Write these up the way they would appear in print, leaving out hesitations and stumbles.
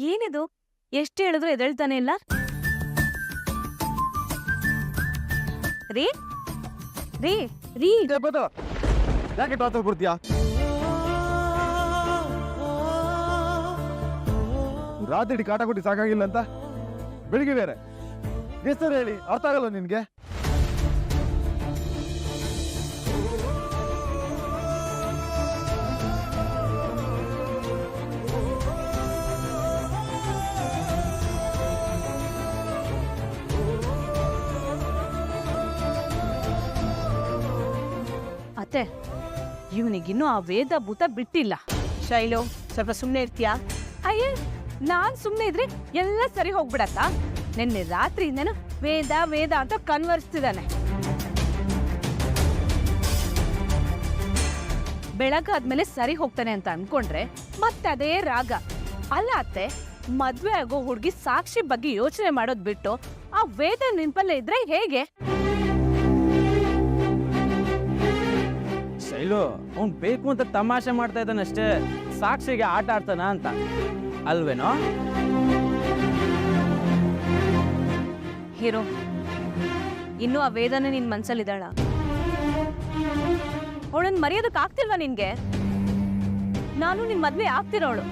ಏನಿದು? ಎಷ್ಟು ಹೇಳಿದ್ರು ಎದ್ದೇಳ್ತಾನೆ ಇಲ್ಲ. ರೀ ರೀ ರೀ ಯಾಕೆ ಟಾರ್ಚರ್ ಕೊಡ್ತೀಯಾ? ರಾತ್ರಿ ಕಾಟ ಕೊಟ್ಟು ಸಾಕಾಗಿಲ್ಲ ಅಂತ ಬೆಳಿಗ್ಗೆ ಬೇರೆ ಹೆಸರು ಹೇಳಿ ಅರ್ಥ ಆಗಲ್ಲ ನಿನ್ಗೆ? ಅತ್ತೆ, ಇವನಿಗಿನ್ನೂ ಆ ವೇದ ಭೂತ ಬಿಟ್ಟಿಲ್ಲ. ಶೈಲು, ಸ್ವಲ್ಪ ಸುಮ್ಮನೆ ಇರ್ತೀಯಾ? ಅಯ್ಯ, ನಾನ್ ಸುಮ್ನೆ ಇದ್ರೆ ಎಲ್ಲ ಸರಿ ಹೋಗ್ಬಿಡತ್ತಾ? ನಿನ್ನೆ ರಾತ್ರಿಯಿಂದನು ವೇದ ವೇದ ಅಂತ ಕನ್ವರ್ಸ್ತಿದ್ದಾನೆ. ಬೆಳಗಾದ್ಮೇಲೆ ಸರಿ ಹೋಗ್ತಾನೆ ಅಂತ ಅನ್ಕೊಂಡ್ರೆ ಮತ್ತೆ ಅದೇ ರಾಗ. ಅಲ್ಲ ಅತ್ತೆ, ಮದ್ವೆ ಆಗೋ ಹುಡ್ಗಿ ಸಾಕ್ಷಿ ಬಗ್ಗೆ ಯೋಚನೆ ಮಾಡೋದ್ ಬಿಟ್ಟು ಆ ವೇದ ನಿಂಪಲ್ಲೇ ಇದ್ರೆ ಹೇಗೆ? ಶೈಲು, ಅವ್ನು ಬೇಕು ಅಂತ ತಮಾಷೆ ಮಾಡ್ತಾ ಇದ್ದಾನಷ್ಟೇ, ಸಾಕ್ಷಿಗೆ ಆಟ ಆಡ್ತಾನ ಅಂತ ಅಲ್ವೇನೋ? ಹೀರೋ, ಇನ್ನೂ ಆ ವೇದನೆ ನಿನ್ ಮನ್ಸಲ್ಲಿದ್ದಾಳ? ಅವಳನ್ನ ಮರೆಯೋದಕ್ ಆಗ್ತಿಲ್ವಾ ನಿನ್ಗೆ? ನಾನು ನಿನ್ ಮದ್ವೆ ಆಗ್ತಿರೋಳು.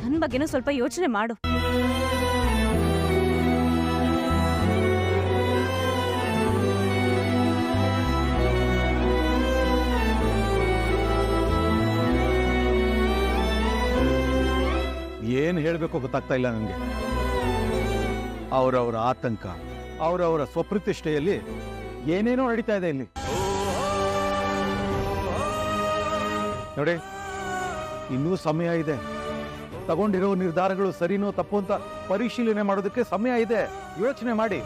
ನನ್ ಬಗ್ಗೆನೂ ಸ್ವಲ್ಪ ಯೋಚನೆ ಮಾಡು. ಏನ್ ಹೇಳ್ಬೇಕು ಗೊತ್ತಾಗ್ತಾ ಇಲ್ಲ ನನಗೆ. ಅವರವರ ಆತಂಕ, ಅವರವರ ಸ್ವಪ್ರತಿಷ್ಠೆಯಲ್ಲಿ ಏನೇನೋ ನಡೀತಾ ಇದೆ ಇಲ್ಲಿ. ನೋಡಿ, ಇನ್ನೂ ಸಮಯ ಇದೆ. ತಗೊಂಡಿರೋ ನಿರ್ಧಾರಗಳು ಸರಿನೋ ತಪ್ಪು ಅಂತ ಪರಿಶೀಲನೆ ಮಾಡೋದಕ್ಕೆ ಸಮಯ ಇದೆ. ಯೋಚನೆ ಮಾಡಿ.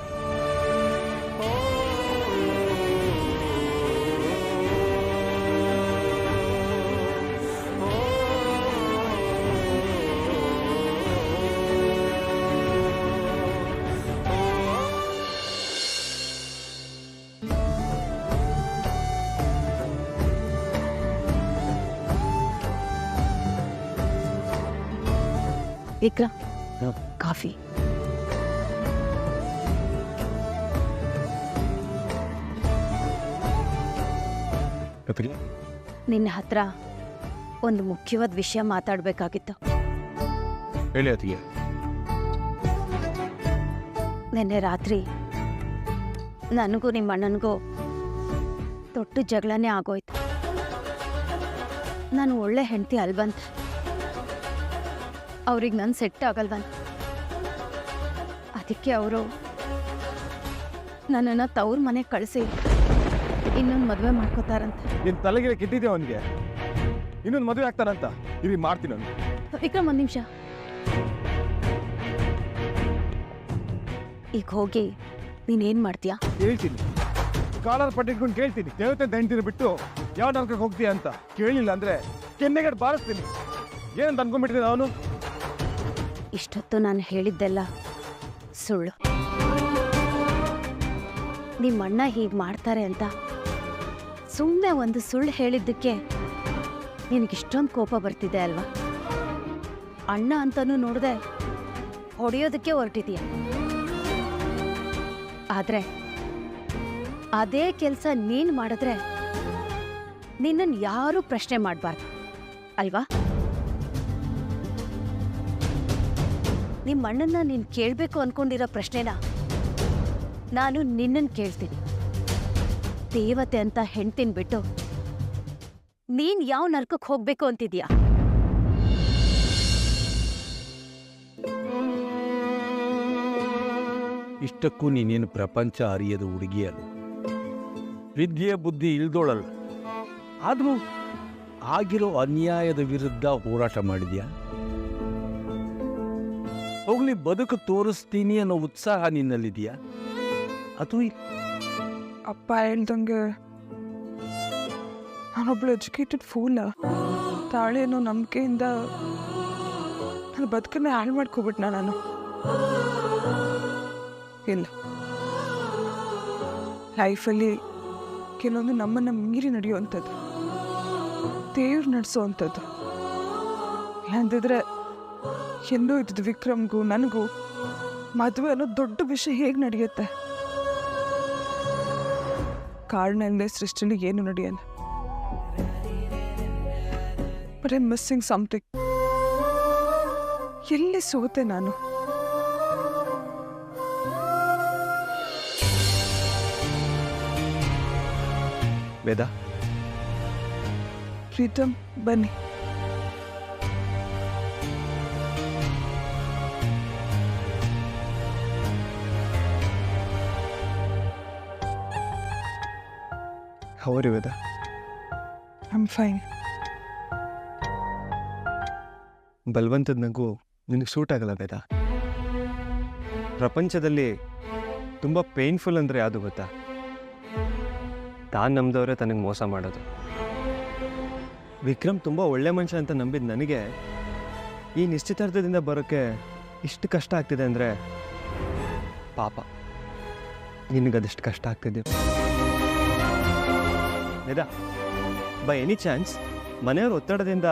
ವಿಕ್ರಮ್, ಕಾಫಿ. ನಿನ್ನ ಹತ್ರ ಒಂದು ಮುಖ್ಯವಾದ ವಿಷಯ ಮಾತಾಡ್ಬೇಕಾಗಿತ್ತು. ಹೇಳಿ ಅತಿಗೆ. ನಿನ್ನೆ ರಾತ್ರಿ ನನಗೂ ನಿಮ್ಮ ಅಣ್ಣನಿಗೂ ದೊಡ್ಡ ಜಗಳನೇ ಆಗೋಯ್ತು. ನಾನು ಒಳ್ಳೆ ಹೆಂಡತಿ ಅಲ್ವಂತ, ಅವ್ರಿಗೆ ನಾನು ಸೆಟ್ ಆಗಲ್ವಂತ. ಅದಕ್ಕೆ ಅವರು ನನ್ನನ್ನು ತವ್ರ ಮನೆಗೆ ಕಳಿಸಿ ಇನ್ನೊಂದು ಮದುವೆ ಮಾಡ್ಕೋತಾರಂತ. ನಿನ್ ತಲೆಗೆ ಕಿಟ್ಟಿದ್ದೆ ಅವನಿಗೆ. ಇನ್ನೊಂದು ಮದುವೆ ಆಗ್ತಾರಂತ. ಇರಿ, ಮಾಡ್ತೀನಿ ಅವನು. ವಿಕ್ರಮ್, ಒಂದು ನಿಮಿಷ. ಈಗ ಹೋಗಿ ನೀನೇನ್ ಮಾಡ್ತೀಯಾ? ಹೇಳ್ತೀನಿ, ಕಾಲರ್ ಪಟ್ಟಿಟ್ಕೊಂಡು ಕೇಳ್ತೀನಿ. ದೇವತೆ ಅಂತ ಹೆಂಡ್ತೀನಿ ಬಿಟ್ಟು ಯಾವ ನಲ್ಕಕ್ಕೆ ಹೋಗ್ತೀಯ ಅಂತ. ಕೇಳಿಲ್ಲ ಅಂದ್ರೆ ಕೆನ್ನೆಗಡೆ ಬಾರಿಸ್ತೀನಿ. ಏನಂತ ಅನ್ಕೊಂಡ್ಬಿಟ್ಟಿದ್ದೀನಿ ಅವನು. ಇಷ್ಟೊತ್ತು ನಾನು ಹೇಳಿದ್ದೆಲ್ಲ ಸುಳ್ಳು. ನಿಮ್ಮಣ್ಣ ಹೀಗೆ ಮಾಡ್ತಾರೆ ಅಂತ ಸುಮ್ಮನೆ ಒಂದು ಸುಳ್ಳು ಹೇಳಿದ್ದಕ್ಕೆ ನಿನಗಿಷ್ಟೊಂದು ಕೋಪ ಬರ್ತಿದೆ ಅಲ್ವಾ? ಅಣ್ಣ ಅಂತನೂ ನೋಡದೆ ಹೊಡೆಯೋದಕ್ಕೆ ಹೊರಟಿದೀಯ. ಆದ್ರೆ ಅದೇ ಕೆಲಸ ನೀನು ಮಾಡಿದ್ರೆ ನಿನ್ನನ್ನು ಯಾರೂ ಪ್ರಶ್ನೆ ಮಾಡಬಾರ್ದು ಅಲ್ವಾ? ನಿಮ್ಮ ಅಣ್ಣನ್ನ ನೀನು ಕೇಳಬೇಕು ಅನ್ಕೊಂಡಿರೋ ಪ್ರಶ್ನೆನ ನಾನು ನಿನ್ನನ್ನು ಕೇಳ್ತೀನಿ. ದೇವತೆ ಅಂತ ಹೆಣ್ತೀನಿ ಬಿಟ್ಟು ನೀನ್ ಯಾವ ನರ್ಕಕ್ಕೆ ಹೋಗ್ಬೇಕು ಅಂತಿದ್ಯಾ? ಇಷ್ಟಕ್ಕೂ ನೀನೇನು ಪ್ರಪಂಚ ಅರಿಯದ ಹುಡುಗಿಯಲ್ಲ, ವಿದ್ಯೆ ಬುದ್ಧಿ ಇಲ್ದೋಳಲ್ಲ. ಆದರೂ ಆಗಿರೋ ಅನ್ಯಾಯದ ವಿರುದ್ಧ ಹೋರಾಟ ಮಾಡಿದ್ಯಾ? ಹೋಗ್ಲಿ, ಬದುಕು ತೋರಿಸ್ತೀನಿ ಅನ್ನೋ ಉತ್ಸಾಹ ನಿನ್ನಲ್ಲಿದೆಯಾ? ಅದು ಅಪ್ಪ ಹೇಳ್ದಂಗೆ ನಾನೊಬ್ಳು ಎಜುಕೇಟೆಡ್ ಫೂಲ. ತಾಳೆ ಅನ್ನೋ ನಂಬಿಕೆಯಿಂದ ನನ್ನ ಬದುಕನ್ನೇ ಹಾಳು ಮಾಡ್ಕೊಬಿಟ್ನ ನಾನು. ಇಲ್ಲ, ಲೈಫಲ್ಲಿ ಕೆಲವೊಂದು ನಮ್ಮನ್ನು ಮೀರಿ ನಡೆಯುವಂಥದ್ದು. ದೇವ್ರು ನಡೆಸೋವಂಥದ್ದು. ಇಲ್ಲಾಂದಿದ್ರೆ ಎಲ್ಲೋ ಇದ್ದು ವಿಕ್ರಮ್ಗೂ ನನಗೂ ಮದುವೆ ಅನ್ನೋ ದೊಡ್ಡ ವಿಷಯ ಹೇಗೆ ನಡೆಯುತ್ತೆ? ಕಾರಣ ಇಲ್ಲದೆ ಸೃಷ್ಟಿಲಿ ಏನು ನಡೆಯಲ್ಲ. But I missing something. ಎಲ್ಲಿ ಸೋತೆ ನಾನು? ವೇದ, ಪ್ರೀತಮ್ ಬನ್ನಿ. How are you Veda? I am fine. ಬಲವಂತದ ನಗು ನಿನಗೆ ಸೂಟ್ ಆಗಲ್ಲ ವೇದ. ಪ್ರಪಂಚದಲ್ಲಿ ತುಂಬ ಪೇನ್ಫುಲ್ ಅಂದರೆ ಯಾವುದು ಗೊತ್ತಾ? ತಾನು ನಂಬಿದವರೇ ತನಗೆ ಮೋಸ ಮಾಡೋದು. ವಿಕ್ರಮ್ ತುಂಬ ಒಳ್ಳೆ ಮನುಷ್ಯ ಅಂತ ನಂಬಿದ ನನಗೆ ಈ ನಿಶ್ಚಿತಾರ್ಥದಿಂದ ಬರೋಕ್ಕೆ ಇಷ್ಟು ಕಷ್ಟ ಆಗ್ತಿದೆ ಅಂದರೆ ಪಾಪ ನಿನಗದಷ್ಟು ಕಷ್ಟ ಆಗ್ತಿದೆ ವೇದ. ಬೈ ಎನಿ ಚಾನ್ಸ್ ಮನೆಯವ್ರ ಒತ್ತಡದಿಂದ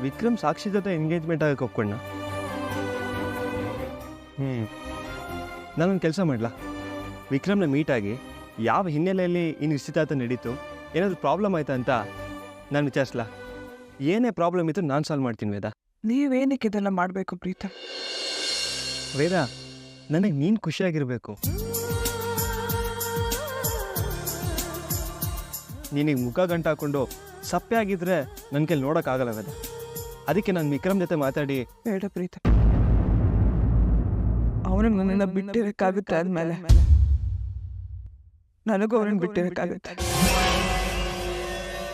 ವಿಕ್ರಮ್ ಸಾಕ್ಷಿ ಜೊತೆ ಎಂಗೇಜ್ಮೆಂಟ್ ಆಗಕ್ಕೆ ಒಪ್ಕೊಂಡ? ನಾನೊಂದು ಕೆಲಸ ಮಾಡಲಾ? ವಿಕ್ರಮ್ನ ಮೀಟಾಗಿ ಯಾವ ಹಿನ್ನೆಲೆಯಲ್ಲಿ ಈ ನಿಶ್ಚಿತಾರ್ಥ ನಡೀತು, ಏನಾದರೂ ಪ್ರಾಬ್ಲಮ್ ಆಯ್ತಾ ಅಂತ ನಾನು ವಿಚಾರಿಸ್ಲಾ? ಏನೇ ಪ್ರಾಬ್ಲಮ್ ಇತ್ತು ನಾನು ಸಾಲ್ವ್ ಮಾಡ್ತೀನಿ ವೇದ. ನೀವೇನಕ್ಕೆ ಇದೆಲ್ಲ ಮಾಡಬೇಕು ಪ್ರೀತಮ್? ವೇದ, ನನಗೆ ನೀನು ಖುಷಿಯಾಗಿರಬೇಕು. ನೀನಿಗೆ ಮುಖ ಗಂಟು ಹಾಕ್ಕೊಂಡು ಸಪ್ಪೆ ಆಗಿದ್ರೆ ನನ್ನ ಕೈಲಿ ನೋಡೋಕ್ಕಾಗಲ್ಲ ವೇದ. ಅದಕ್ಕೆ ನಾನು ವಿಕ್ರಮ್ ಜೊತೆ ಮಾತಾಡಿ. ಬೇಡ ಪ್ರೀತಮ್, ಅವನಿಗೆ ನನ್ನನ್ನು ಬಿಟ್ಟಿರೋಕ್ಕಾಗುತ್ತೆ. ಆದ್ಮೇಲೆ ನನಗೂ ಅವನಿಗೆ ಬಿಟ್ಟಿರೋಕ್ಕಾಗುತ್ತೆ.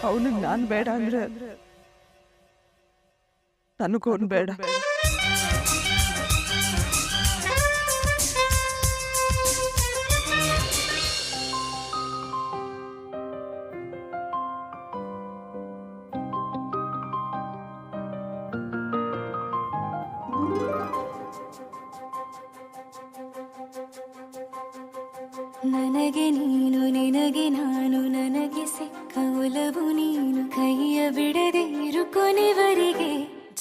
ಅವನಿಗೆ ನಾನು ಬೇಡ ಅಂದ್ರೆ ನನಗೂ ಅವನು ಬೇಡ. ನನಗೆ ನೀನು ನಿನಗೆ ನಾನು, ನನಗೆ ಸಿಕ್ಕ ಒಲವು ನೀನು, ಕೈಯ ಬಿಡದೆ ಇರು ಕೊನೆವರೆಗೆ.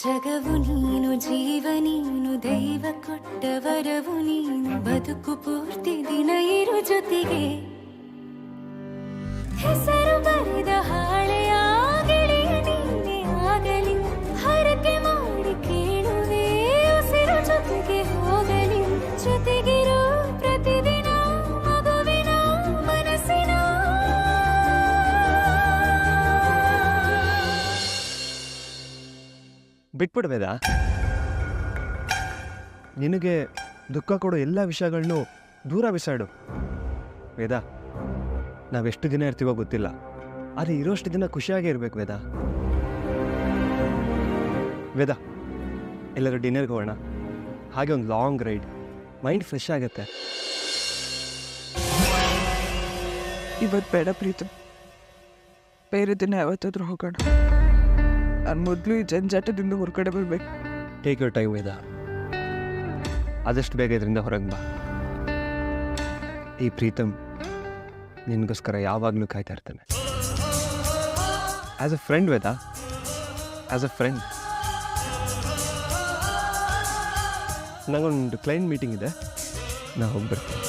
ಜಗವು ನೀನು, ಜೀವ ನೀನು, ದೈವ ಕೊಟ್ಟ ವರವು ನೀನು, ಬದುಕು ಪೂರ್ತಿ ದಿನ ಇರು ಜೊತೆಗೆ. ಹೆಸರು ಬರೆದ ಹಾಳೆಯ ಗೆಳೆಯ ನೀನೆ ಆಗಲಿ, ಹರಕೆ ಮಾಡಿ ಕೇಳುವೆ ಉಸಿರು ಜೊತೆಗೆ ಹೋಗಲಿ. ಜೊತೆಗಿರೋ ಪ್ರತಿದಿನ ಬಿಟ್ಬಿಡು ವೇದ. ನಿನಗೆ ದುಃಖ ಕೊಡೋ ಎಲ್ಲ ವಿಷಯಗಳನ್ನೂ ದೂರ ಬಿಸಾಡು ವೇದ. ನಾವೆಷ್ಟು ದಿನ ಇರ್ತೀವೋ ಗೊತ್ತಿಲ್ಲ, ಆದರೆ ಇರೋಷ್ಟು ದಿನ ಖುಷಿಯಾಗೇ ಇರಬೇಕು ವೇದ. ವೇದ, ಎಲ್ಲರೂ ಡಿನ್ನರ್ಗೆ ಹೋಗೋಣ, ಹಾಗೆ ಒಂದು ಲಾಂಗ್ ರೈಡ್, ಮೈಂಡ್ ಫ್ರೆಶ್ ಆಗುತ್ತೆ. ಇವತ್ತು ಬೇಡ ಪ್ರೀತಮ್, ಬೇರೆ ದಿನ ಯಾವತ್ತಾದ್ರೂ ಹೋಗೋಣ. ನಾನು ಮೊದಲು ಈ ಜಂಜಾಟದಿಂದ ಹೊರಗಡೆ ಬರಬೇಕು. ಟೇಕ್ ಯುವರ್ ಟೈಮ್ ವೇದ. ಆದಷ್ಟು ಬೇಗ ಇದರಿಂದ ಹೊರಗೆ ಬಾ. ಈ ಪ್ರೀತಮ್ ನಿನಗೋಸ್ಕರ ಯಾವಾಗಲೂ ಕಾಯ್ತಾ ಇರ್ತಾನೆ. As a friend Veda, as a friend. ನನಗೊಂದು ಕ್ಲೈಂಟ್ ಮೀಟಿಂಗ್ ಇದೆ, ನಾ ಹೋಗಿ ಬರ್ತೀನಿ.